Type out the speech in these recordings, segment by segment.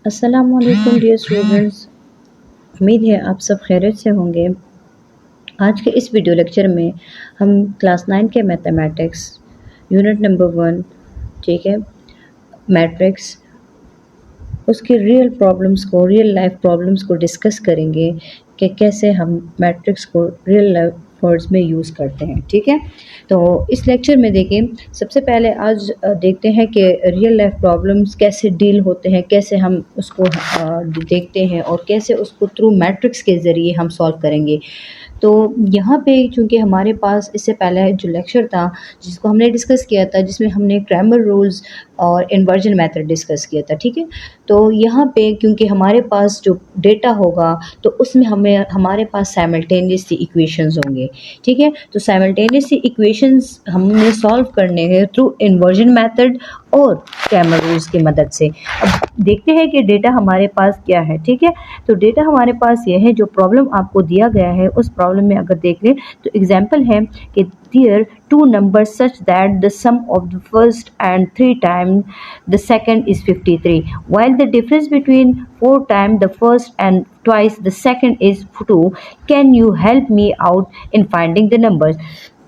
अस्सलामुअलैकुम dear students. उम्मीद है आप सब खैरियत से होंगे। आज के इस वीडियो लेक्चर में हम क्लास 9 के मैथमेटिक्स यूनिट नंबर 1, ठीक है, मैट्रिक्स, उसके रियल लाइफ प्रॉब्लम्स को डिस्कस करेंगे कि कैसे हम मैट्रिक्स को रियल लाइफ वर्ड्स में यूज़ करते हैं। ठीक है, तो इस लेक्चर में देखिए, सबसे पहले आज देखते हैं कि रियल लाइफ प्रॉब्लम्स कैसे डील होते हैं, कैसे हम उसको देखते हैं और कैसे उसको थ्रू मैट्रिक्स के ज़रिए हम सॉल्व करेंगे। तो यहाँ पे चूँकि हमारे पास इससे पहले जो लेक्चर था जिसको हमने डिस्कस किया था, जिसमें हमने ग्रामर रूल्स और इन्वर्जन मेथड डिस्कस किया था, ठीक है। तो यहाँ पे क्योंकि हमारे पास जो डेटा होगा तो उसमें हमारे पास साइमल्टेनियसली इक्वेशंस होंगे, ठीक है। तो साइमल्टेनियसली इक्वेशंस हमने सॉल्व करने हैं थ्रू इन्वर्जन मेथड और ग्रामर रूल्स की मदद से। अब देखते हैं कि डेटा हमारे पास क्या है, ठीक है। तो डेटा हमारे पास ये है, जो प्रॉब्लम आपको दिया गया है उस प्रॉब्लम में अगर देख लें तो एग्जाम्पल है कि there two numbers such that the sum of the first and 3 times the second is 53, while the difference between 4 times the first and twice the second is 2. Can you help me out in finding the numbers?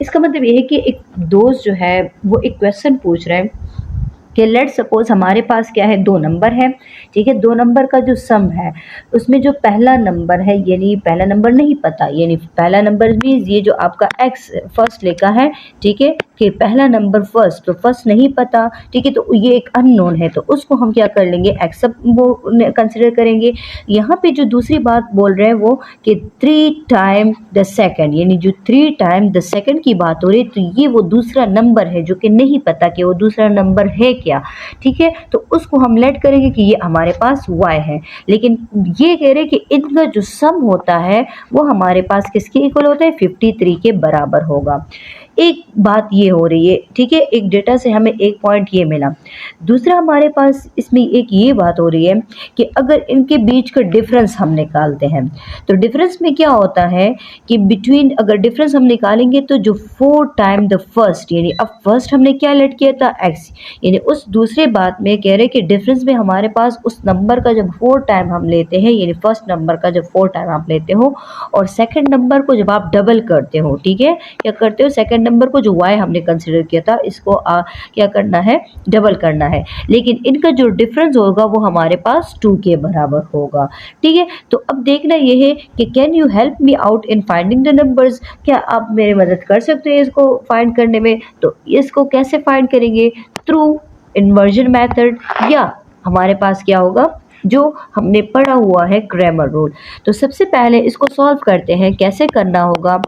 इसका मतलब ये है कि एक दोस्त जो है वो एक क्वेश्चन पूछ रहा है कि लेट सपोज हमारे पास क्या है, दो नंबर है, ठीक है। दो नंबर का जो सम है उसमें जो पहला नंबर है, यानी पहला नंबर नहीं पता, यानी पहला नंबर मीन्स ये जो आपका एक्स फर्स्ट लिखा है, ठीक है, कि पहला नंबर फर्स्ट, तो फर्स्ट नहीं पता, ठीक है। तो ये एक अननोन है, तो उसको हम क्या कर लेंगे, एक्स सब वो कंसिडर करेंगे। यहाँ पे जो दूसरी बात बोल रहे हैं वो कि 3 टाइम द सेकेंड, यानी जो 3 टाइम द सेकेंड की बात हो रही है, तो ये वो दूसरा नंबर है जो कि नहीं पता कि वो दूसरा नंबर है क्या, ठीक है। तो उसको हम लेट करेंगे कि ये हमारे पास y है, लेकिन ये कह रहे हैं कि इनका जो सम होता है वो हमारे पास किसके इक्वल होता है, 53 के बराबर होगा। एक बात ये हो रही है, ठीक है, एक डेटा से हमें एक पॉइंट ये मिला। दूसरा हमारे पास इसमें एक ये बात हो रही है कि अगर इनके बीच का डिफरेंस हम निकालते हैं तो डिफरेंस में क्या होता है कि बिटवीन, अगर डिफरेंस हम निकालेंगे तो जो 4 टाइम द फर्स्ट, यानी अब फर्स्ट हमने क्या लेट किया था, x, यानी उस दूसरे बात में कह रहे कि डिफरेंस में हमारे पास उस नंबर का जब 4 टाइम हम लेते हैं, यानी फर्स्ट नंबर का जब 4 टाइम आप लेते हो और सेकंड नंबर को जब आप डबल करते हो, ठीक है, क्या करते हो, सेकंड नंबर को जो y हमने कंसिडर किया था इसको क्या करना है, डबल करना है, लेकिन इनका जो डिफरेंस होगा वो हमारे पास 2 के बराबर होगा, ठीक है। तो अब देखना ये है कि can you help me out in finding the numbers, क्या आप मेरी मदद कर सकते हैं इसको फाइंड करने में। तो इसको कैसे फाइंड करेंगे, थ्रू इन्वर्जन मेथड, या हमारे पास क्या होगा जो हमने पढ़ा हुआ है ग्रामर रूल। तो सबसे पहले इसको सॉल्व करते हैं, कैसे करना होगा।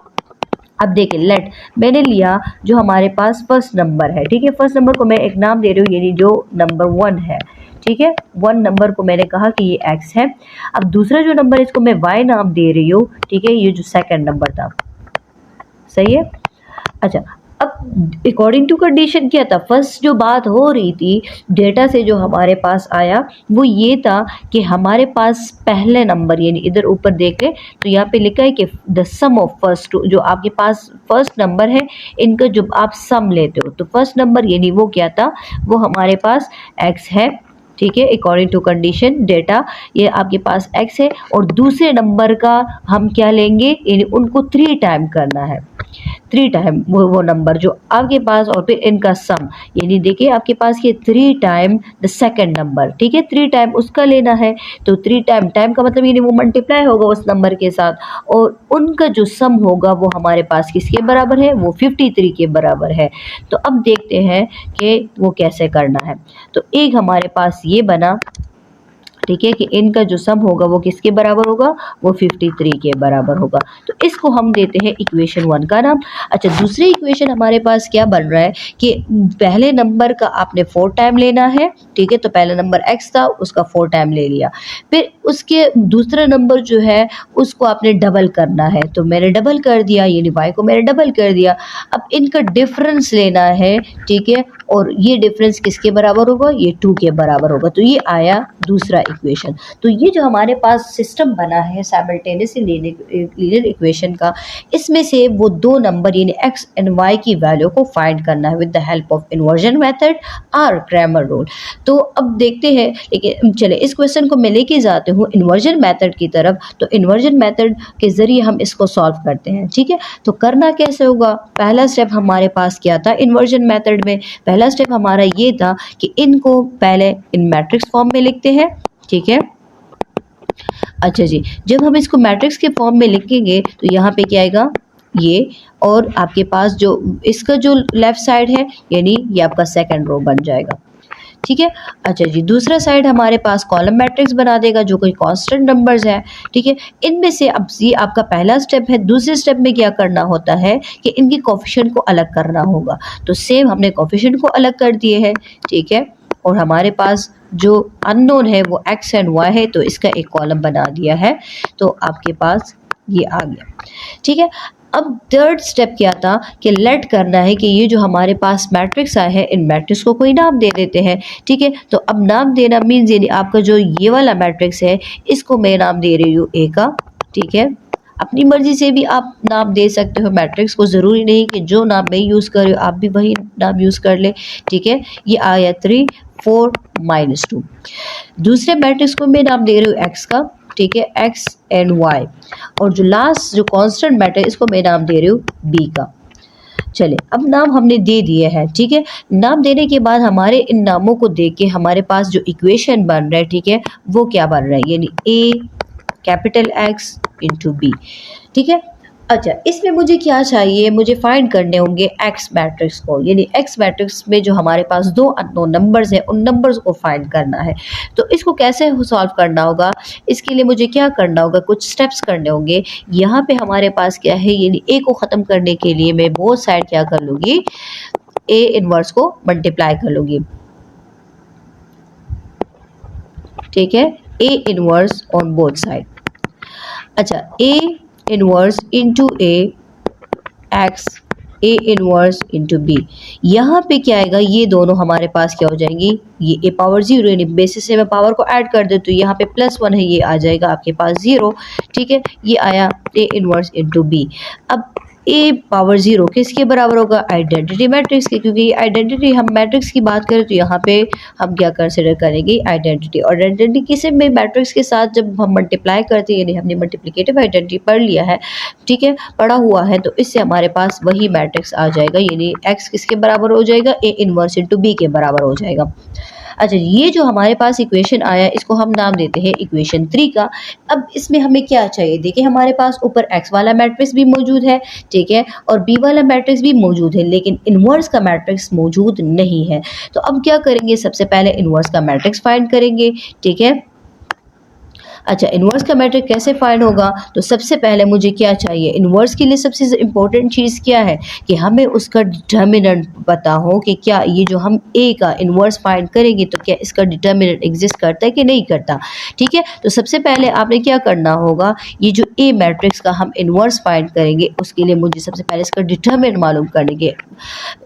अब देखिए, लेट मैंने लिया जो हमारे पास फर्स्ट नंबर है, ठीक है, फर्स्ट नंबर को मैं एक नाम दे रही हूँ, यानी जो नंबर 1 है, ठीक है, 1 नंबर को मैंने कहा कि ये x है। अब दूसरा जो नंबर इसको मैं y नाम दे रही हूँ, ठीक है, ये जो सेकंड नंबर था, सही है। अच्छा, अब अकॉर्डिंग टू कंडीशन क्या था, फर्स्ट जो बात हो रही थी डेटा से जो हमारे पास आया वो ये था कि हमारे पास पहले नंबर, यानी इधर ऊपर देख ले तो यहाँ पे लिखा है कि द सम ऑफ फर्स्ट, जो आपके पास फर्स्ट नंबर है इनका जब आप सम लेते हो तो फर्स्ट नंबर यानी वो क्या था, वो हमारे पास x है, ठीक है। अकॉर्डिंग टू कंडीशन डेटा ये आपके पास x है, और दूसरे नंबर का हम क्या लेंगे, यानी उनको 3 टाइम करना है, 3 टाइम वो नंबर जो आपके पास, और फिर इनका सम, यानी देखिए आपके पास ये 3 टाइम द सेकंड नंबर, ठीक है, 3 टाइम उसका लेना है। तो 3 टाइम, टाइम का मतलब यानी वो मल्टीप्लाई होगा उस नंबर के साथ, और उनका जो सम होगा वो हमारे पास किसके बराबर है, वो 53 के बराबर है। तो अब देखते हैं कि वो कैसे करना है। तो एक हमारे पास ये बना, ठीक है, कि इनका जो सम होगा वो किसके बराबर होगा, वो 53 के बराबर होगा। तो इसको हम देते हैं इक्वेशन 1 का नाम। अच्छा, दूसरी इक्वेशन हमारे पास क्या बन रहा है कि पहले नंबर का आपने 4 टाइम लेना है, ठीक है, तो पहला नंबर x था उसका 4 टाइम ले लिया, फिर उसके दूसरा नंबर जो है उसको आपने डबल करना है, तो मैंने डबल कर दिया, यानी y को मैंने डबल कर दिया। अब इनका डिफरेंस लेना है, ठीक है, और ये डिफरेंस किसके बराबर होगा, ये 2 के बराबर होगा। तो ये आया दूसरा इक्वेशन। तो ये जो हमारे पास सिस्टम बना है साइमल्टेनियसली लीनियर इक्वेशन का, इसमें से वो दो नंबर यानी x एंड y की वैल्यू को फाइंड करना है with the help of inversion method और क्रैमर रूल। तो अब देखते हैं, लेकिन चले इस क्वेश्चन को मैं लेके जाते हूँ इन्वर्जन मेथड की तरफ। तो इन्वर्जन मेथड के जरिए हम इसको सॉल्व करते हैं, ठीक है। तो करना कैसे होगा, पहला स्टेप हमारे पास क्या था इन्वर्जन मेथड में, पहला स्टेप हमारा ये था कि इनको पहले इन मैट्रिक्स फॉर्म में लिखते हैं, ठीक है। अच्छा जी, जब हम इसको मैट्रिक्स के फॉर्म में लिखेंगे तो यहाँ पे क्या आएगा ये, और आपके पास जो इसका जो लेफ्ट साइड है यानी ये आपका सेकंड रो बन जाएगा, ठीक है। अच्छा जी, दूसरा साइड हमारे पास कॉलम मैट्रिक्स बना देगा जो कोई कांस्टेंट नंबर्स है, ठीक है। इनमें से अब ये आपका पहला स्टेप है। दूसरे स्टेप में क्या करना होता है कि इनकी कोफिशिएंट को अलग करना होगा। तो सेम हमने कोफिशिएंट को अलग कर दिए हैं, ठीक है। और हमारे पास जो अननोन है वो x एंड y है, तो इसका एक कॉलम बना दिया है। तो आपके पास ये आ गया, ठीक है। अब थर्ड स्टेप क्या था कि लेट करना है कि ये जो हमारे पास मैट्रिक्स आया है इन मैट्रिक्स को कोई नाम दे देते हैं, ठीक है। तो अब नाम देना मीन्स यानी आपका जो ये वाला मैट्रिक्स है इसको मैं नाम दे रही हूँ ए का, ठीक है। अपनी मर्जी से भी आप नाम दे सकते हो मैट्रिक्स को, ज़रूरी नहीं कि जो नाम मैं यूज़ कर रही हूँ आप भी वही नाम यूज़ कर ले, ठीक है। ये आया 3 4 -2। दूसरे मैट्रिक्स को मैं नाम दे रही हूँ एक्स का, ठीक है, एक्स एंड वाई। और जो लास्ट जो कांस्टेंट मैट्रिक्स इसको मैं नाम दे रही हूँ बी का। चले अब नाम हमने दे दिए हैं, ठीक है। नाम देने के बाद हमारे इन नामों को देख के हमारे पास जो इक्वेशन बन रहा है, ठीक है, वो क्या बन रहा है यानी ए कैपिटल एक्स इंटू बी, ठीक है। अच्छा, इसमें मुझे क्या चाहिए, मुझे फाइंड करने होंगे एक्स मैट्रिक्स को, यानी एक्स मैट्रिक्स में जो हमारे पास दो अननोन नंबर्स हैं उन नंबर्स को फाइंड करना है। तो इसको कैसे सॉल्व करना होगा, इसके लिए मुझे क्या करना होगा, कुछ स्टेप्स करने होंगे। यहाँ पे हमारे पास क्या है यानी ए को ख़त्म करने के लिए मैं बोथ साइड क्या कर लूँगी, ए इनवर्स को मल्टीप्लाई कर लूँगी, ठीक है, A inverse on both side. अच्छा, A inverse into A X, A inverse into B. यहाँ पे क्या आएगा, ये दोनों हमारे पास क्या हो जाएंगी, ये ए पावर 0 यानी बेसिस से मैं पावर को ऐड कर दे तो यहाँ पे +1 है, ये आ जाएगा आपके पास 0, ठीक है। ये आया ए इनवर्स इंटू बी। अब ए पावर 0 किसके बराबर होगा, आइडेंटिटी मैट्रिक्स के, क्योंकि आइडेंटिटी हम मैट्रिक्स की बात करें तो यहाँ पे हम क्या कंसिडर करेंगे आइडेंटिटी। और आइडेंटिटी किसी में मैट्रिक्स के साथ जब हम मल्टीप्लाई करते हैं यानी हमने मल्टीप्लिकेटिव आइडेंटिटी पढ़ लिया है, ठीक है, पढ़ा हुआ है, तो इससे हमारे पास वही मैट्रिक्स आ जाएगा यानी एक्स किसके बराबर हो जाएगा, ए इनवर्स इंटू बी के बराबर हो जाएगा। अच्छा, ये जो हमारे पास इक्वेशन आया इसको हम नाम देते हैं इक्वेशन 3 का। अब इसमें हमें क्या चाहिए, देखिए हमारे पास ऊपर एक्स वाला मैट्रिक्स भी मौजूद है, ठीक है, और बी वाला मैट्रिक्स भी मौजूद है, लेकिन इनवर्स का मैट्रिक्स मौजूद नहीं है। तो अब क्या करेंगे, सबसे पहले इनवर्स का मैट्रिक्स फाइंड करेंगे, ठीक है। अच्छा, इनवर्स का मैट्रिक्स कैसे फाइंड होगा, तो सबसे पहले मुझे क्या चाहिए, इनवर्स के लिए सबसे इम्पोर्टेंट चीज़ क्या है कि हमें उसका डिटर्मिनेंट पता हो कि क्या ये जो हम ए का इनवर्स फाइंड करेंगे तो क्या इसका डिटर्मिनेंट एग्जिस्ट करता है कि नहीं करता, ठीक है। तो सबसे पहले आपने क्या करना होगा, ये जो ए मैट्रिक्स का हम इनवर्स फाइंड करेंगे उसके लिए मुझे सबसे पहले इसका डिटर्मिनेंट मालूम करने के,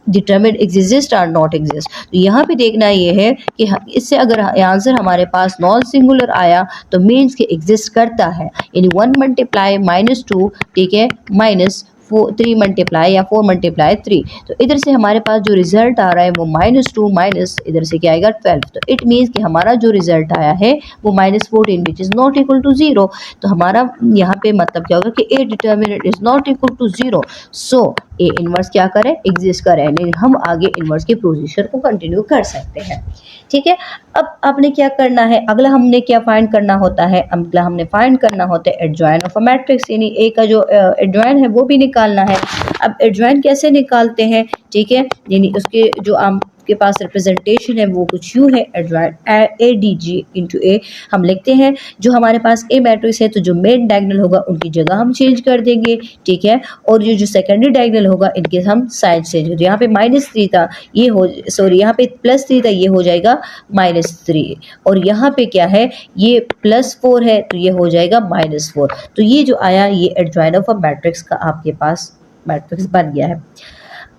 डिटर्मिनेंट एग्जिस्ट और नॉट एग्जिस्ट। तो यहाँ पे देखना ये है कि इससे अगर आंसर हमारे पास नॉन सिंगुलर आया तो मीन्स के एग्जिस्ट करता है, यानी 1 मल्टीप्लाई -2, ठीक है, -3 मल्टीप्लाई या 4 मल्टीप्लाई 3। तो इधर से हमारे पास जो रिजल्ट आ रहा है वो -2 माइनस इधर से क्या आएगा 12। तो इट मीन्स कि हमारा जो रिजल्ट आया है वो -14 which is not equal to 0। तो हमारा यहाँ पे मतलब क्या होगा कि A determinant is not equal to 0, so A inverse क्या करे, एग्जिस्ट करे, नहीं हम आगे इनवर्स के प्रोसीजर को कंटिन्यू कर सकते हैं, ठीक है। अब आपने क्या करना है, अगला हमने क्या फाइंड करना होता है, अगला हमने फाइंड करना होता है एडजॉइन ऑफ अ मैट्रिक्स, यानी ए का जो एडजॉइन है वो भी निकालना है। अब एडजॉइन कैसे निकालते हैं, ठीक है, यानी उसके जो आपके पास रिप्रेजेंटेशन है वो कुछ यूँ है, adjoint A D J into A हम लिखते हैं। जो हमारे पास ए मैट्रिक्स है तो जो मेन डायगोनल होगा उनकी जगह हम चेंज कर देंगे, ठीक है, और ये जो सेकेंडरी डायगोनल होगा इनके हम साइड चेंज, यहाँ पे -3 था ये हो, सॉरी यहाँ पे +3 था ये हो जाएगा -3, और यहाँ पे क्या है ये +4 है तो ये हो जाएगा -4। तो ये जो आया ये एडजॉइन ऑफ अ मैट्रिक्स का आपके पास मैट्रिक्स बन गया है।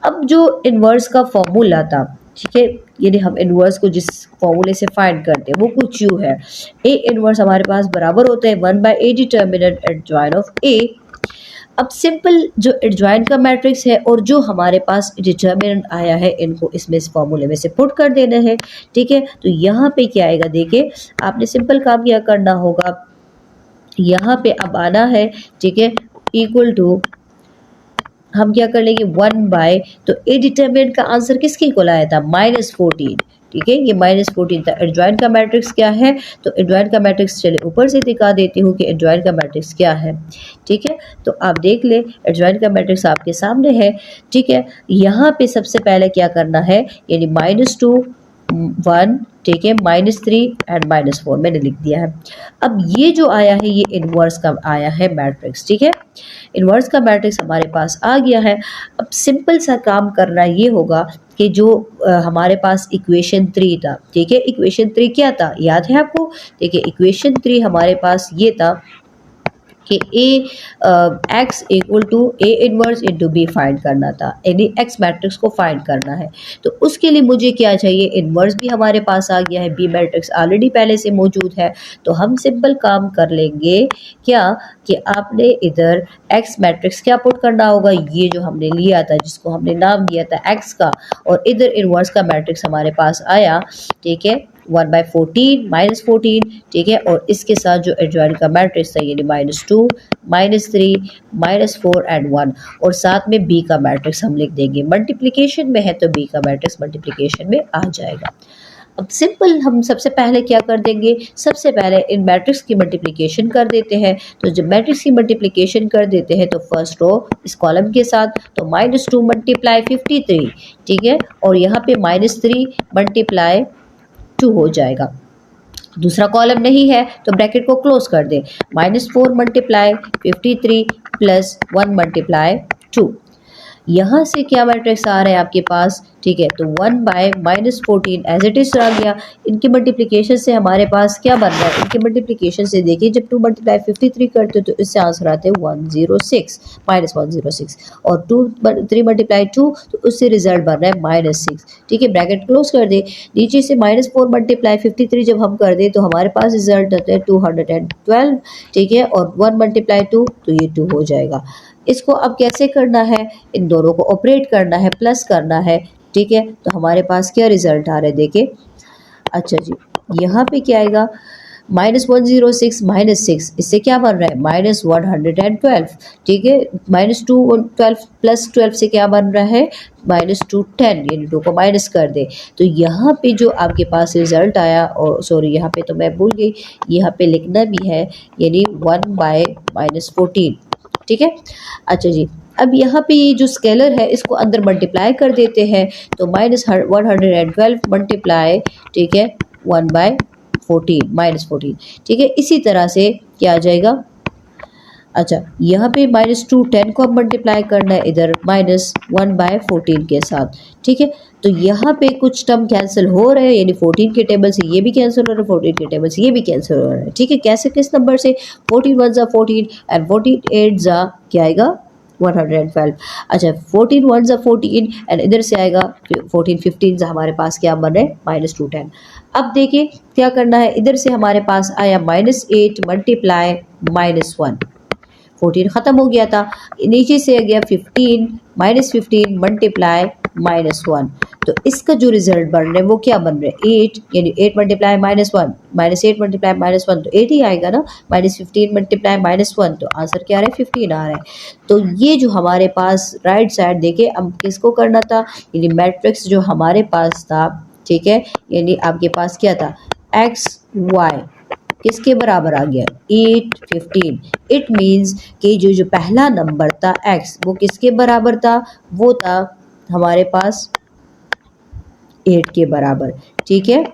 अब जो इनवर्स का फॉर्मूला था, ठीक है, यानी हम इनवर्स को जिस फॉर्मूले से फाइंड करते हैं वो कुछ यूँ है, ए इनवर्स हमारे पास बराबर होता है 1/a डिटर्मिनेंट एडजॉइन ऑफ ए। अब सिंपल जो एडजॉइन का मैट्रिक्स है और जो हमारे पास डिटर्मिनेंट आया है इनको इसमें इस फॉर्मूले में से पुट कर देना है। ठीक है, तो यहाँ पे क्या आएगा, देखिए आपने सिंपल काम क्या करना होगा, यहाँ पे अब आना है, ठीक है, इक्वल टू हम क्या कर लेंगे 1/, तो ए डिटर्मिनेंट का आंसर किसके इक्वल आया था, -14। ठीक है, ये -14 था। एडजॉइन का मैट्रिक्स क्या है, तो एडजॉइन का मैट्रिक्स चले ऊपर से दिखा देती हूँ कि एडजॉइन का मैट्रिक्स क्या है। ठीक है, तो आप देख ले एडजॉइन का मैट्रिक्स आपके सामने है। ठीक है, यहाँ पे सबसे पहले क्या करना है, यानी -2 1, ठीक है, -3 एंड -4 मैंने लिख दिया है। अब ये जो आया है ये इनवर्स का आया है मैट्रिक्स। ठीक है, इनवर्स का मैट्रिक्स हमारे पास आ गया है। अब सिंपल सा काम करना ये होगा कि जो हमारे पास इक्वेशन 3 था, ठीक है, इक्वेशन 3 क्या था, याद है आपको, देखिए इक्वेशन 3 हमारे पास ये था कि X equal to A inverse into B find करना था, यानी एक्स मैट्रिक्स को फाइंड करना है। तो उसके लिए मुझे क्या चाहिए, इनवर्स भी हमारे पास आ गया है, बी मैट्रिक्स ऑलरेडी पहले से मौजूद है। तो हम सिंपल काम कर लेंगे क्या, कि आपने इधर एक्स मैट्रिक्स क्या पुट करना होगा, ये जो हमने लिया था जिसको हमने नाम दिया था एक्स का, और इधर इनवर्स का मैट्रिक्स हमारे पास आया। ठीक है, 1/14 -14, ठीक है, और इसके साथ जो एडजॉइन का मैट्रिक्स था यानी -2 -3 -4 एंड 1, और साथ में बी का मैट्रिक्स हम लिख देंगे। मल्टीप्लिकेशन में है तो बी का मैट्रिक्स मल्टीप्लिकेशन में आ जाएगा। अब सिंपल हम सबसे पहले क्या कर देंगे, सबसे पहले इन मैट्रिक्स की मल्टीप्लिकेशन कर देते हैं। तो जब मैट्रिक्स की मल्टीप्लिकेशन कर देते हैं तो फर्स्ट रो इस कॉलम के साथ, तो -2 × 53, ठीक है, और यहाँ पे -3 × 2 हो जाएगा। दूसरा कॉलम नहीं है तो ब्रैकेट को क्लोज कर दें, -4 × 53 + 1 × 2। यहाँ से क्या मैट्रिक्स आ रहा है आपके पास, ठीक है, तो 1/-14 एज इट इज आ गया। इनकी मल्टीप्लिकेशन से हमारे पास क्या बन रहा है, इनकी मल्टीप्लिकेशन से देखिए जब 2 × 53 करते हो तो इससे आंसर आते हैं 106 -106, और 3 × 2 तो उससे रिजल्ट बन रहा है -6। ठीक है, ब्रैकेट क्लोज कर दे। नीचे से -4 × 53 जब हम कर दें तो हमारे पास रिजल्ट आता है 212। ठीक है, और 1 × 2 तो ये 2 हो जाएगा। इसको अब कैसे करना है, इन दोनों को ऑपरेट करना है, प्लस करना है। ठीक है, तो हमारे पास क्या रिजल्ट आ रहा है देखिए, अच्छा जी, यहाँ पे क्या आएगा, -106 -6, इससे क्या बन रहा है -112। ठीक है, -212 + 12 से क्या बन रहा है -210, यानी 2 को माइनस कर दे। तो यहाँ पे जो आपके पास रिजल्ट आया, और सॉरी यहाँ पे तो मैं भूल गई, यहाँ पे लिखना भी है, यानी 1/-14। ठीक है, अच्छा जी, अब यहाँ पे ये जो स्केलर है इसको अंदर मल्टीप्लाई कर देते हैं, तो -112 × ठीक है 1/14 -14। ठीक है, इसी तरह से क्या आ जाएगा, अच्छा यहाँ पे -210 को अब मल्टीप्लाई करना है इधर -1/14 के साथ। ठीक है, तो यहाँ पे कुछ टर्म कैंसिल हो रहे हैं, यानी 14 के टेबल से ये भी कैंसिल हो रहा है, 14 के टेबल से ये भी कैंसिल हो रहा है। ठीक है, कैसे, किस नंबर से, 14 1 ज़ा 14 एंड 14 8 ज़ा क्या आएगा 112। अच्छा 14 1 ज़ा 14 एंड इधर से आएगा 14 15 ज़ा हमारे पास क्या बन रहा है -210। अब देखिए क्या करना है, इधर से हमारे पास आया -8 × -1, 14 ख़त्म हो गया था, नीचे से आ गया 15 -15 × -1, तो इसका जो रिजल्ट बन रहा है वो क्या बन रहा है 8, यानी 8 × -1 -8 × -1 तो 8 ही आएगा ना, -15 × -1 तो आंसर क्या आ रहा है 15 आ रहा है। तो ये जो हमारे पास राइट साइड देखिए अब किसको करना था, यानी मैट्रिक्स जो हमारे पास था, ठीक है, यानी आपके पास क्या था x y किसके बराबर आ गया 8 15। इट मीन्स कि जो पहला नंबर था x वो किसके बराबर था, वो था हमारे पास 8 के बराबर। ठीक है,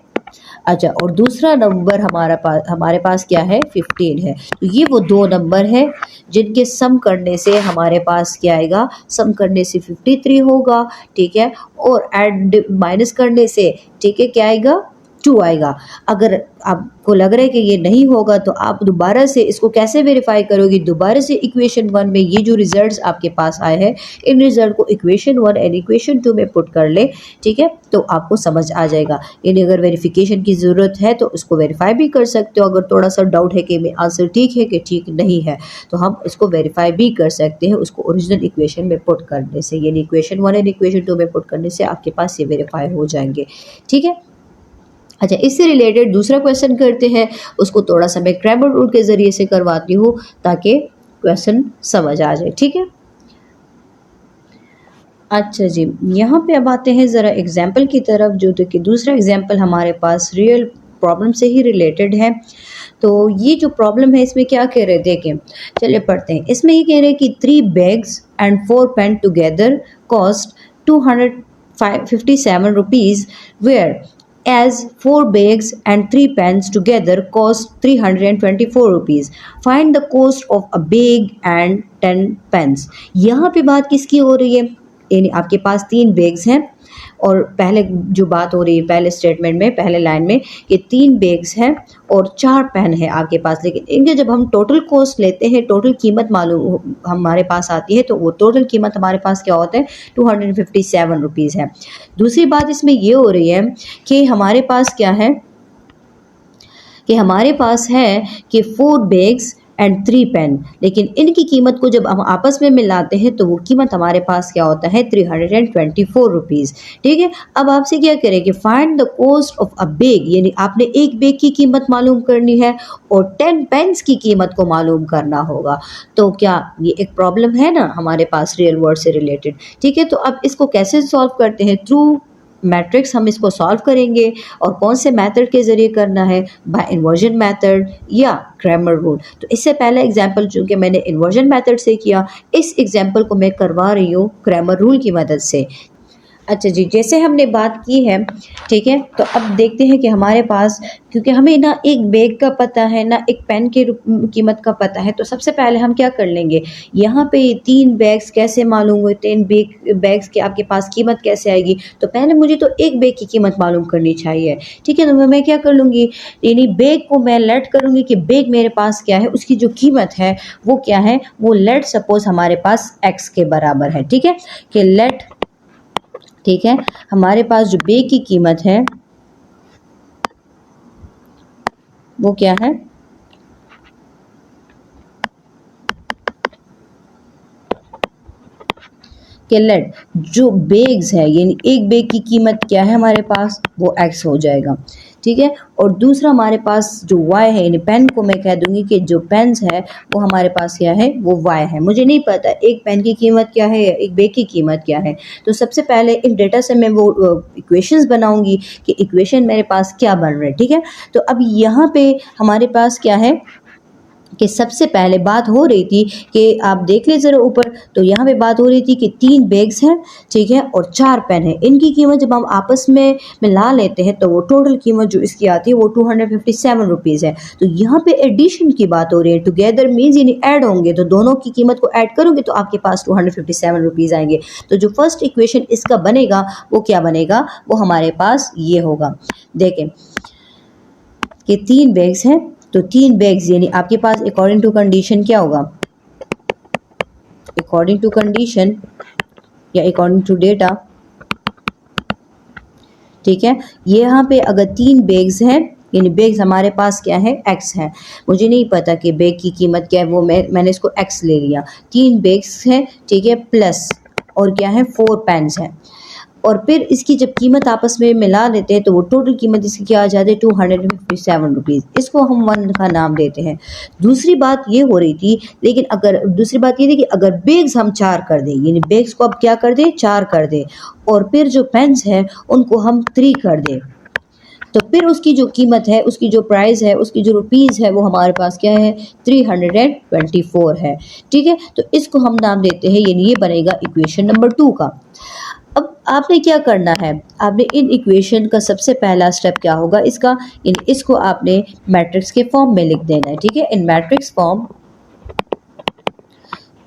अच्छा, और दूसरा नंबर हमारे पास क्या है 15 है। तो ये वो दो नंबर है जिनके सम करने से हमारे पास क्या आएगा, सम करने से 53 होगा। ठीक है, और ऐड माइनस करने से ठीक है क्या आएगा 2 आएगा। अगर आपको लग रहा है कि ये नहीं होगा तो आप दोबारा से इसको कैसे वेरीफाई करोगे, दोबारा से इक्वेशन 1 में ये जो रिजल्ट्स आपके पास आए हैं इन रिजल्ट को इक्वेशन 1 एंड इक्वेशन 2 में पुट कर ले, ठीक है, तो आपको समझ आ जाएगा। यानी अगर वेरिफिकेशन की ज़रूरत है तो उसको वेरीफाई भी कर सकते हो। अगर थोड़ा सा डाउट है कि आंसर ठीक है कि ठीक नहीं है तो हम इसको वेरीफाई भी कर सकते हैं उसको ओरिजिनल इक्वेशन में पुट करने से, यानी इक्वेशन 1 एंड इक्वेशन 2 में पुट करने से आपके पास ये वेरीफाई हो जाएंगे, ठीक है। अच्छा, इससे रिलेटेड दूसरा क्वेश्चन करते हैं, उसको थोड़ा सा मैं क्रैमर रूल के ज़रिए से करवाती हूँ ताकि क्वेश्चन समझ आ जाए, ठीक है। अच्छा जी, यहाँ पे अब आते हैं ज़रा एग्जाम्पल की तरफ, जो तो कि दूसरा एग्जाम्पल हमारे पास रियल प्रॉब्लम से ही रिलेटेड है। तो ये जो प्रॉब्लम है इसमें क्या कह रहे हैं देखें, चलिए पढ़ते हैं। इसमें ये कह रहे हैं कि 3 bags and 4 pen together cost 257 rupees, where as 4 bags and 3 pens together cost 324 rupees. Find the cost of a bag and 10 pens. यहाँ पे बात किसकी हो रही है, यानी आपके पास 3 बैग्स हैं और पहले जो बात हो रही है पहले स्टेटमेंट में पहले लाइन में कि 3 बैग्स हैं और 4 पेन है आपके पास, लेकिन इनके जब हम टोटल कॉस्ट लेते हैं, टोटल कीमत मालूम हमारे पास आती है तो वो टोटल कीमत हमारे पास क्या होता है 257 रुपीज़ है। दूसरी बात इसमें ये हो रही है कि हमारे पास क्या है कि 4 बैग्स एंड 3 पेन, लेकिन इनकी कीमत को जब हम आपस में मिलाते हैं तो वो कीमत हमारे पास क्या होता है 324 रुपीज़, ठीक है। अब आपसे क्या करें कि find the cost of a bag, यानी आपने एक बैग की कीमत मालूम करनी है और 10 पेन्स की कीमत को मालूम करना होगा। तो क्या ये एक प्रॉब्लम है ना हमारे पास रियल वर्ल्ड से रिलेटेड, ठीक है। तो अब इसको कैसे सॉल्व करते हैं, थ्रू मैट्रिक्स हम इसको सॉल्व करेंगे। और कौन से मेथड के ज़रिए करना है, बाय इन्वर्जन मेथड या क्रैमर रूल। तो इससे पहले एग्जांपल चूँकि मैंने इन्वर्जन मेथड से किया, इस एग्जांपल को मैं करवा रही हूँ क्रैमर रूल की मदद से। अच्छा जी, जैसे हमने बात की है, ठीक है, तो अब देखते हैं कि हमारे पास, क्योंकि हमें ना एक बैग का पता है ना एक पेन की कीमत का पता है, तो सबसे पहले हम क्या कर लेंगे, यहाँ पे 3 बैग्स कैसे मालूम हुए, 3 बैग्स की आपके पास कीमत कैसे आएगी। तो पहले मुझे तो एक बैग की कीमत मालूम करनी चाहिए, ठीक है। तो मैं क्या कर लूँगी, यानी बैग को मैं लेट करूँगी कि बैग मेरे पास क्या है, उसकी जो कीमत है वो क्या है, वो लेट सपोज हमारे पास x के बराबर है, ठीक है, कि लेट, ठीक है, हमारे पास जो बैग की कीमत है वो क्या है, कि लेट जो बैग्स है, यानी एक बैग की कीमत क्या है हमारे पास, वो x हो जाएगा, ठीक है। और दूसरा हमारे पास जो y है, यानी पेन को मैं कह दूंगी कि जो पेन्स है वो हमारे पास क्या है, वो y है। मुझे नहीं पता एक पेन की कीमत क्या है या एक बैग की कीमत क्या है। तो सबसे पहले इन डेटा से मैं वो इक्वेशंस बनाऊंगी कि इक्वेशन मेरे पास क्या बन रहे हैं, ठीक है। तो अब यहाँ पे हमारे पास क्या है कि सबसे पहले बात हो रही थी कि आप देख ले ज़रा ऊपर, तो यहाँ पे बात हो रही थी कि 3 बैग्स हैं, ठीक है, और 4 पेन है। इनकी कीमत जब हम आपस में मिला लेते हैं तो वो टोटल कीमत जो इसकी आती है वो 257 रुपीज़ है। तो यहाँ पे एडिशन की बात हो रही है, टुगेदर मीन्स यानी ऐड होंगे, तो दोनों की कीमत को ऐड करोगे तो आपके पास 257 रुपीज़ आएंगे। तो जो फर्स्ट इक्वेशन इसका बनेगा वो क्या बनेगा, वो हमारे पास ये होगा। देखें कि 3 बैग्स हैं, तो 3 बैग्स यानी आपके पास अकॉर्डिंग टू कंडीशन क्या होगा, अकॉर्डिंग टू कंडीशन या अकॉर्डिंग टू डेटा, ठीक है। ये यहाँ पे अगर 3 बैग्स हैं, यानी बैग्स हमारे पास क्या है x है, मुझे नहीं पता कि बैग की कीमत क्या है, वो मैंने इसको x ले लिया। 3 बैग्स हैं, ठीक है, प्लस और क्या है 4 पेन्स हैं, और फिर इसकी जब कीमत आपस में मिला लेते हैं तो वो टोटल कीमत इसकी क्या आ जाती है 257 रुपीज़। इसको हम 1 का नाम देते हैं। दूसरी बात ये हो रही थी, लेकिन अगर दूसरी बात ये थी कि अगर बैग्स हम 4 कर दें, यानी बैग्स को अब क्या कर दें 4 कर दें, और फिर जो पेन्स हैं उनको हम 3 कर दें, तो फिर उसकी जो कीमत है, उसकी जो प्राइस है, उसकी जो रुपीज़ है वो हमारे पास क्या है 324 है, ठीक है। तो इसको हम नाम देते हैं, यानी ये बनेगा इक्वेशन नंबर 2 का। अब आपने क्या करना है, आपने इन इक्वेशन का सबसे पहला स्टेप क्या होगा इसका, इसको आपने मैट्रिक्स के फॉर्म में लिख देना है, ठीक है। इन मैट्रिक्स फॉर्म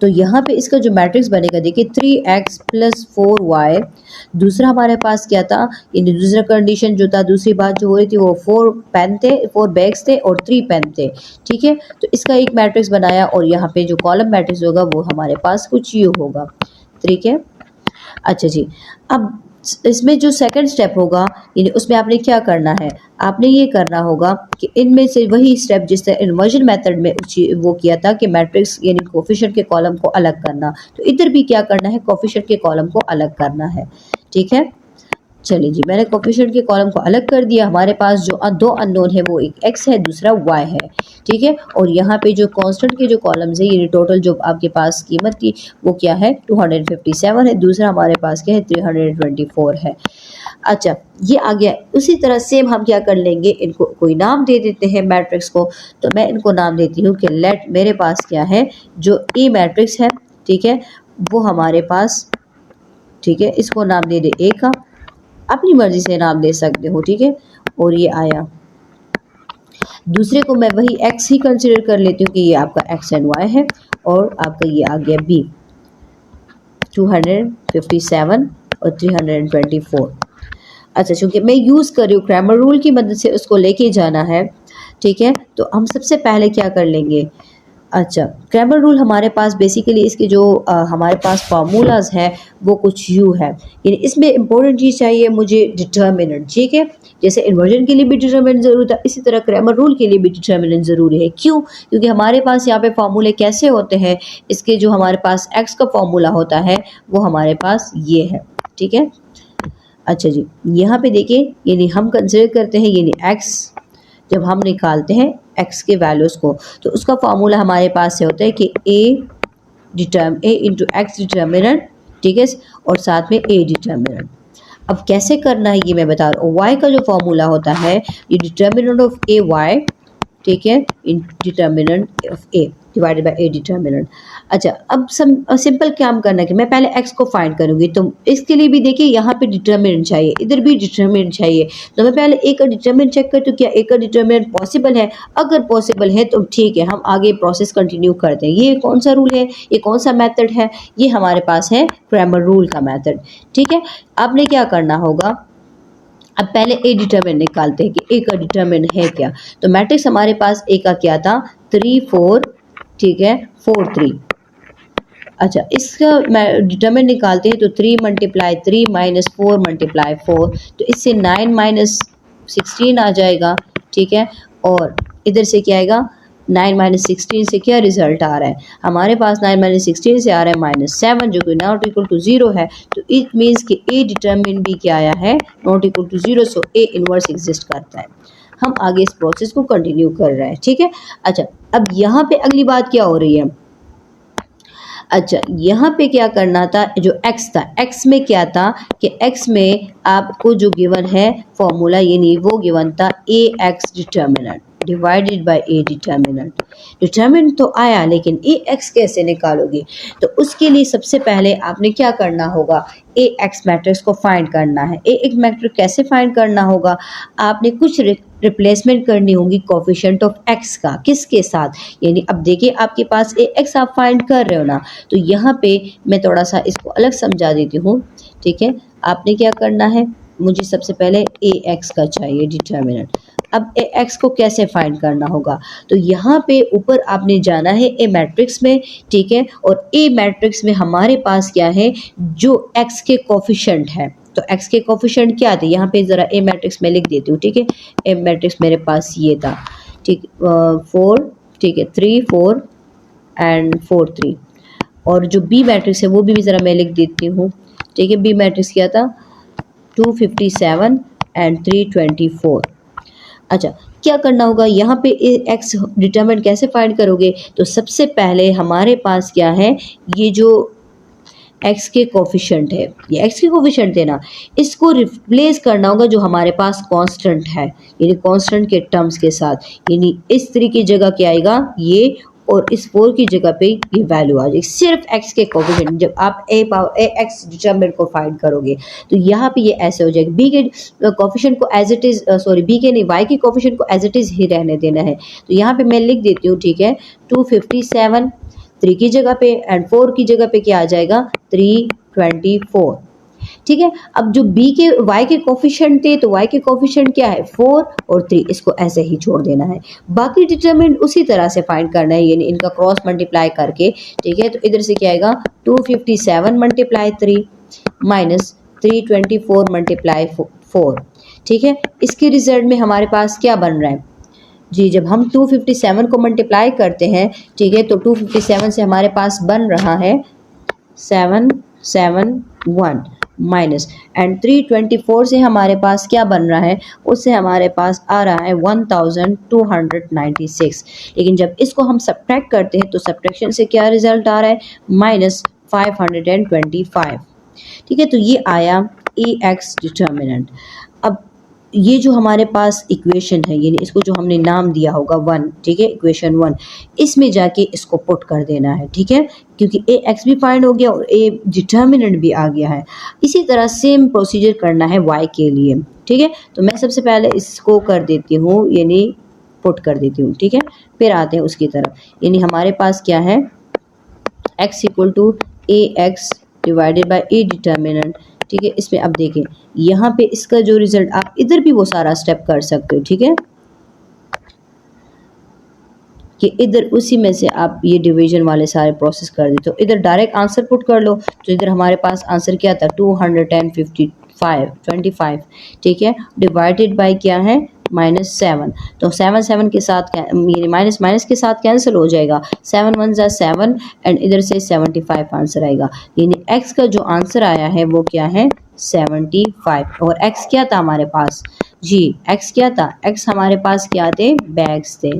तो यहाँ पे इसका जो मैट्रिक्स बनेगा देखिए 3x प्लस 4y। दूसरा हमारे पास क्या था, यानी दूसरा कंडीशन जो था, दूसरी बात जो हो रही थी वो 4 पेन थे, 4 बैग्स थे और 3 पेन थे, ठीक है। तो इसका एक मैट्रिक्स बनाया और यहाँ पे जो कॉलम मैट्रिक्स होगा वो हमारे पास कुछ ये होगा, ठीक है। अच्छा जी, अब इसमें जो सेकंड स्टेप होगा, यानी उसमें आपने क्या करना है, आपने ये करना होगा कि इनमें से वही स्टेप जिससे इन्वर्जन मेथड में वो किया था कि मैट्रिक्स यानी कोफिशिएंट के कॉलम को अलग करना, तो इधर भी क्या करना है, कोफिशिएंट के कॉलम को अलग करना है, ठीक है। चलिए जी, मैंने कोफिशिएंट के कॉलम को अलग कर दिया। हमारे पास जो दो अननोन है वो एक x है, दूसरा y है, ठीक है। और यहाँ पे जो कांस्टेंट के जो कॉलम्स है, यानी टोटल जो आपके पास कीमत थी वो क्या है, 257 है, दूसरा हमारे पास क्या है, 324 है। अच्छा, ये आ गया। उसी तरह सेम हम क्या कर लेंगे, इनको कोई नाम दे देते हैं मैट्रिक्स को। तो मैं इनको नाम देती हूँ कि लेट मेरे पास क्या है, जो ए मैट्रिक्स है, ठीक है, वो हमारे पास, ठीक है, इसको नाम दे दे ए का, अपनी मर्जी से नाम दे सकते हो, ठीक है। और ये आया, दूसरे को मैं वही x ही कंसिडर कर लेती हूँ कि ये आपका x एंड y है, और आपका ये आ गया b, 257 और 324। अच्छा, चूंकि मैं यूज़ कर रही हूँ क्रैमर रूल की मदद से उसको लेके जाना है, ठीक है। तो हम सबसे पहले क्या कर लेंगे, अच्छा, क्रैमर रूल हमारे पास बेसिकली इसके जो हमारे पास फार्मूलाज हैं वो कुछ यूँ है, यानी इसमें इंपॉर्टेंट चीज़ चाहिए मुझे डिटर्मिनेंट, ठीक है। जैसे इन्वर्जन के लिए भी डिटर्मिनेंट ज़रूरी था, इसी तरह क्रैमर रूल के लिए भी डिटर्मिनेंट ज़रूरी है। क्यों? क्योंकि हमारे पास यहाँ पे फार्मूले कैसे होते हैं, इसके जो हमारे पास एक्स का फार्मूला होता है वो हमारे पास ये है, ठीक है। अच्छा जी, यहाँ पे देखिए, यानी हम कंसिडर करते हैं, यानी एक्स जब हम निकालते हैं x के वैल्यूज़ को, तो उसका फार्मूला हमारे पास से होता है कि a इंटू एक्स डिटर्मिनेंट, ठीक है, और साथ में a डिटर्मिनेंट। अब कैसे करना है ये मैं बता रहा हूँ। y का जो फार्मूला होता है, ये डिटर्मिनेंट ऑफ a y, ठीक है, इन determinant of a divided by a determinant. अच्छा, अब सिंपल काम करना है कि मैं पहले x को फाइंड करूंगी, तो इसके लिए भी देखिए यहाँ पे डिटर्मिनेंट चाहिए, इधर भी डिटर्मिनेंट चाहिए। तो मैं पहले a का डिटर्मिनेंट चेक करती हूँ, क्या a का डिटर्मिनेंट पॉसिबल है। अगर पॉसिबल है तो ठीक है, हम आगे प्रोसेस कंटिन्यू करते हैं। ये कौन सा रूल है, ये कौन सा मैथड है, ये हमारे पास है क्रैमर रूल का मैथड, ठीक है। आपने क्या करना होगा, अब पहले ए डिटर्मिनेंट निकालते हैं कि ए का डिटर्मिनेंट है क्या। तो मैट्रिक्स हमारे पास ए का क्या था, 3 4, ठीक है, 4 3। अच्छा, इसका डिटर्मिनेंट निकालते हैं तो 3 मल्टीप्लाई 3 माइनस 4 मल्टीप्लाई 4, तो इससे 9 माइनस 16 आ जाएगा, ठीक है। और इधर से क्या आएगा, 9 माइनस 16 से क्या रिजल्ट आ रहा है हमारे पास, 9 माइनस 16 से आ रहा है -7, जो कि नॉट इक्वल टू 0 है। तो इट मीन्स कि ए डिटर्मिनेंट भी क्या आया है, not equal to 0, so A inverse exist करता है। हम आगे इस प्रोसेस को कंटिन्यू कर रहे हैं, ठीक है। अच्छा, अब यहाँ पे अगली बात क्या हो रही है, अच्छा, यहाँ पे क्या करना था, जो x था, x में क्या था कि x में आपको जो गिवन है फॉर्मूला, यानी वो गिवन था A X determinant divided by A determinant. Determinant तो आया, लेकिन ए एक्स कैसे निकालोगे, तो उसके लिए सबसे पहले आपने क्या करना होगा, ए एक्स मैट्रिक्स को फाइंड करना है। ए एक्स मैट्रिक्स कैसे फाइंड करना होगा, आपने कुछ रिप्लेसमेंट करनी होगी कोफिशिएंट ऑफ एक्स का, किसके साथ, यानी अब देखिए आपके पास ए एक्स आप फाइंड कर रहे हो ना, तो यहाँ पे मैं थोड़ा सा इसको अलग समझा देती हूँ, ठीक है। आपने क्या करना है, मुझे सबसे पहले ए एक्स का चाहिए डिटर्मिनेंट। अब ए एक्स को कैसे फाइंड करना होगा, तो यहाँ पे ऊपर आपने जाना है ए मैट्रिक्स में, ठीक है। और ए मैट्रिक्स में हमारे पास क्या है, जो एक्स के कोफिशिएंट है, तो एक्स के कोफिशिएंट क्या थे, यहाँ पे ज़रा ए मैट्रिक्स में लिख देती हूँ, ठीक है। ए मैट्रिक्स मेरे पास ये था, ठीक, 4, ठीक है, 3 4 एंड 4 3। और जो बी मैट्रिक्स है वो भी ज़रा मैं लिख देती हूँ, ठीक है। बी मैट्रिक्स क्या था, 257 एंड 324। अच्छा, क्या करना होगा, यहाँ पे एक्स डिटर्मिनेंट कैसे फाइंड करोगे, तो सबसे पहले हमारे पास क्या है, ये जो एक्स के कोफिशिएंट है, ये एक्स के कोफिशिएंट थे ना, इसको रिप्लेस करना होगा जो हमारे पास कांस्टेंट है, यानी कांस्टेंट के टर्म्स के साथ, यानी इस तरीके की जगह क्या आएगा ये, और इस 4 की जगह पे ये वैल्यू आ जाएगी, सिर्फ x के कोफिशिएंट। जब आप ए एक्स डिटर्मिनेंट को फाइंड करोगे तो यहाँ पे ये ऐसे हो जाएगा, b के कोफिशिएंट को as it is, sorry b के नहीं, y के कोफिशिएंट को एज इट इज ही रहने देना है। तो यहाँ पे मैं लिख देती हूँ, ठीक है, 257 3 की जगह पे, एंड 4 की जगह पे क्या आ जाएगा 324। ठीक है, अब जो बी के y के कोफिशिएंट थे, तो y के कोफिशिएंट क्या है 4 और 3, इसको ऐसे ही छोड़ देना है। बाकी डिटरमिनेंट उसी तरह से फाइंड करना है, यानी इनका क्रॉस मल्टीप्लाई करके। ठीक है, तो इधर से क्या आएगा 257 मल्टीप्लाई 3 माइनस 324 मल्टीप्लाई 4। ठीक है, इसके रिजल्ट में हमारे पास क्या बन रहा है जी, जब हम 257 को मल्टीप्लाई करते हैं, ठीक है, तो 257 से हमारे पास बन रहा है 771 माइनस, एंड 324 से हमारे पास क्या बन रहा है, उससे हमारे पास आ रहा है 1296। लेकिन जब इसको हम सब्ट्रैक्ट करते हैं तो सब्ट्रैक्शन से क्या रिजल्ट आ रहा है -525। ठीक है, तो ये आया ए एक्स डिटर्मिनेंट। अब ये जो हमारे पास इक्वेशन है, यानी इसको जो हमने नाम दिया होगा 1, ठीक है, इक्वेशन 1, इसमें जाके इसको पुट कर देना है। ठीक है, क्योंकि ए एक्स भी फाइंड हो गया और ए डिटर्मिनेंट भी आ गया है। इसी तरह सेम प्रोसीजर करना है वाई के लिए। ठीक है, तो मैं सबसे पहले इसको कर देती हूँ, यानी पुट कर देती हूँ। ठीक है, फिर आते हैं उसकी तरफ, यानी हमारे पास क्या है x equal to A X divided by A determinant. ठीक है, इसमें अब देखें यहाँ पे इसका जो रिजल्ट, आप इधर भी वो सारा स्टेप कर सकते हो। ठीक है, कि इधर उसी में से आप ये डिवीजन वाले सारे प्रोसेस कर देते हो, इधर डायरेक्ट आंसर पुट कर लो। तो इधर हमारे पास आंसर क्या था 225। ठीक है, डिवाइडेड बाय क्या है -7, तो 7 के साथ ये माइनस माइनस के साथ कैंसिल हो जाएगा, 7 1 जा 7, एंड इधर से 75 आंसर आएगा। यानी x का जो आंसर आया है वो क्या है 75। और x क्या था हमारे पास जी, x क्या था, x हमारे पास क्या थे बैग्स थे।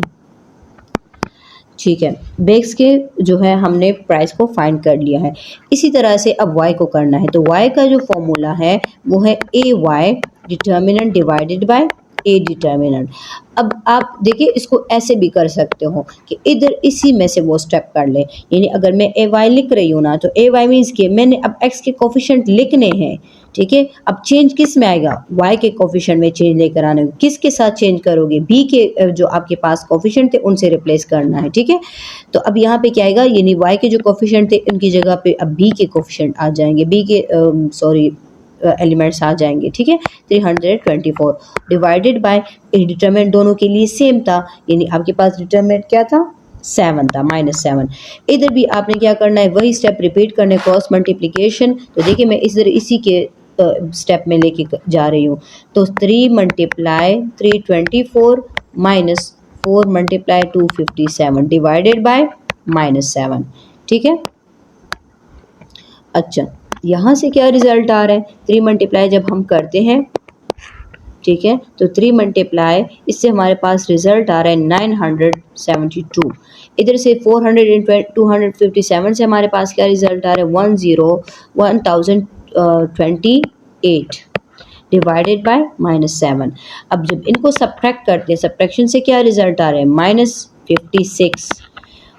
ठीक है, बैग्स के जो है हमने प्राइस को फाइंड कर लिया है। इसी तरह से अब y को करना है, तो y का जो फॉर्मूला है वो है A Y determinant divided by A determinant. अब आप देखिए इसको ऐसे भी कर सकते हो कि इधर इसी में से वो स्टेप कर ले, यानी अगर मैं ए वाई लिख रही हूँ ना, तो ए वाई मीन्स कि मैंने अब x के कोफिशिएंट लिखने हैं। ठीक है, अब चेंज किस में आएगा, y के कोफिशिएंट में चेंज लेकर आने, किसके साथ चेंज करोगे, b के जो आपके पास कोफिशिएंट थे उनसे रिप्लेस करना है। ठीक है, तो अब यहाँ पे क्या आएगा, यानी y के जो कोफिशिएंट थे उनकी जगह पे अब b के कोफिशिएंट आ जाएंगे, b के एलिमेंट्स आ जाएंगे। ठीक है, 324 डिवाइडेड बाय डिटरमिनेंट दोनों के लिए सेम था, यानी आपके पास डिटरमिनेंट क्या था 7 था, -7। इधर भी आपने क्या करना है, वही स्टेप रिपीट करने, क्रॉस मल्टीप्लिकेशन। तो देखिए मैं इधर इसी के स्टेप में लेके जा रही हूँ, तो 3 multiply 324 minus 4 multiply 257 divided by -7। ठीक है, अच्छा यहाँ से क्या रिजल्ट आ रहा है, 3 मल्टीप्लाई जब हम करते हैं, ठीक है, तो 3 मल्टीप्लाई इससे हमारे पास रिजल्ट आ रहा है 972। इधर से 257 से हमारे पास क्या रिजल्ट आ रहा है 1028 डिवाइडेड बाय -7। अब जब इनको सब्ट्रैक्ट करते हैं, सब्ट्रैक्शन से क्या रिजल्ट आ रहा है -56,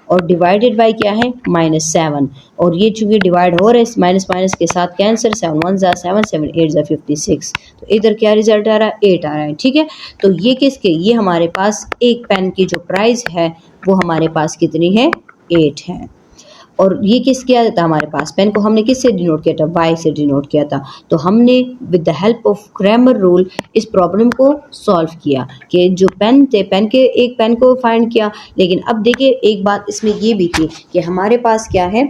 और डिवाइडेड बाय क्या है -7, और ये चूंकि डिवाइड हो रहे हैं माइनस माइनस के साथ कैंसर, 7 1 जा 7 7 8 जा 56, तो इधर क्या रिजल्ट आ रहा है 8 आ रहा है। ठीक है, तो ये किसके, ये हमारे पास एक पेन की जो प्राइस है वो हमारे पास कितनी है 8 है। और ये किस किया था हमारे पास, पेन को हमने किससे डिनोट किया था, वाई से डिनोट किया था। तो हमने with the help of Cramer rule इस प्रॉब्लम को सॉल्व किया कि जो पेन थे, पेन के एक पेन को फाइंड किया। लेकिन अब देखिए एक बात इसमें ये भी थी कि हमारे पास क्या है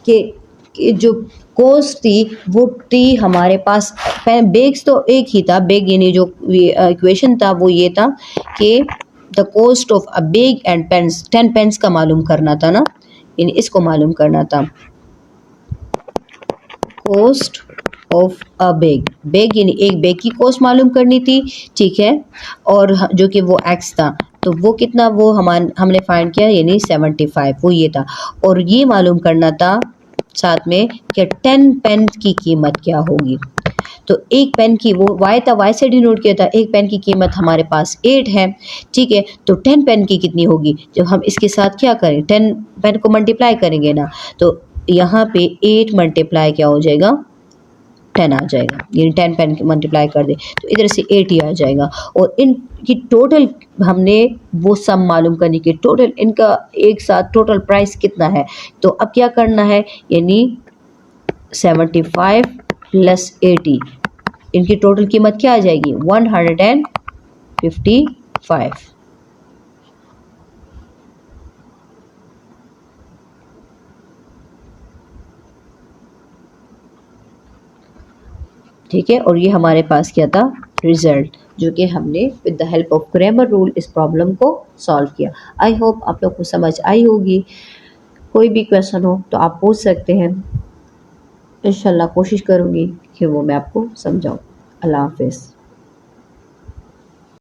कि जो कॉस्ट थी वो थी हमारे पास, बेग्स तो एक ही था, बेग यानी जो इक्वेशन था वो ये था कि the cost of a bag and pens, 10 pens का मालूम करना था ना, यानी इसको मालूम करना था cost of a bag, bag यानी एक बेग की कॉस्ट मालूम करनी थी। ठीक है, और जो कि वो एक्स था, तो वो कितना, वो हमने फाइंड किया यानी 75, वो ये था। और ये मालूम करना था साथ में कि 10 पेन की कीमत क्या होगी। तो एक पेन की, वो वाई था, वाई से डिनोट किया था, एक पेन की कीमत हमारे पास 8 है। ठीक है, तो 10 पेन की कितनी होगी, जब हम इसके साथ क्या करें 10 पेन को मल्टीप्लाई करेंगे ना, तो यहाँ पे 8 मल्टीप्लाई क्या हो जाएगा 10 आ जाएगा, यानी 10 पेन मल्टीप्लाई कर दे तो इधर से 80 आ जाएगा। और इनकी टोटल हमने वो सम मालूम करनी कि टोटल इनका एक साथ टोटल प्राइस कितना है। तो अब क्या करना है, यानी 75 प्लस 80, इनकी टोटल कीमत क्या आ जाएगी, 155। ठीक है, और ये हमारे पास क्या था, रिजल्ट, जो कि हमने with the help of grammar rule इस प्रॉब्लम को सॉल्व किया। आई होप आप लोग को समझ आई होगी। कोई भी क्वेश्चन हो तो आप पूछ सकते हैं, इंशाल्लाह कोशिश करूँगी कि वो मैं आपको समझाऊँ। अल्लाह हाफिज़।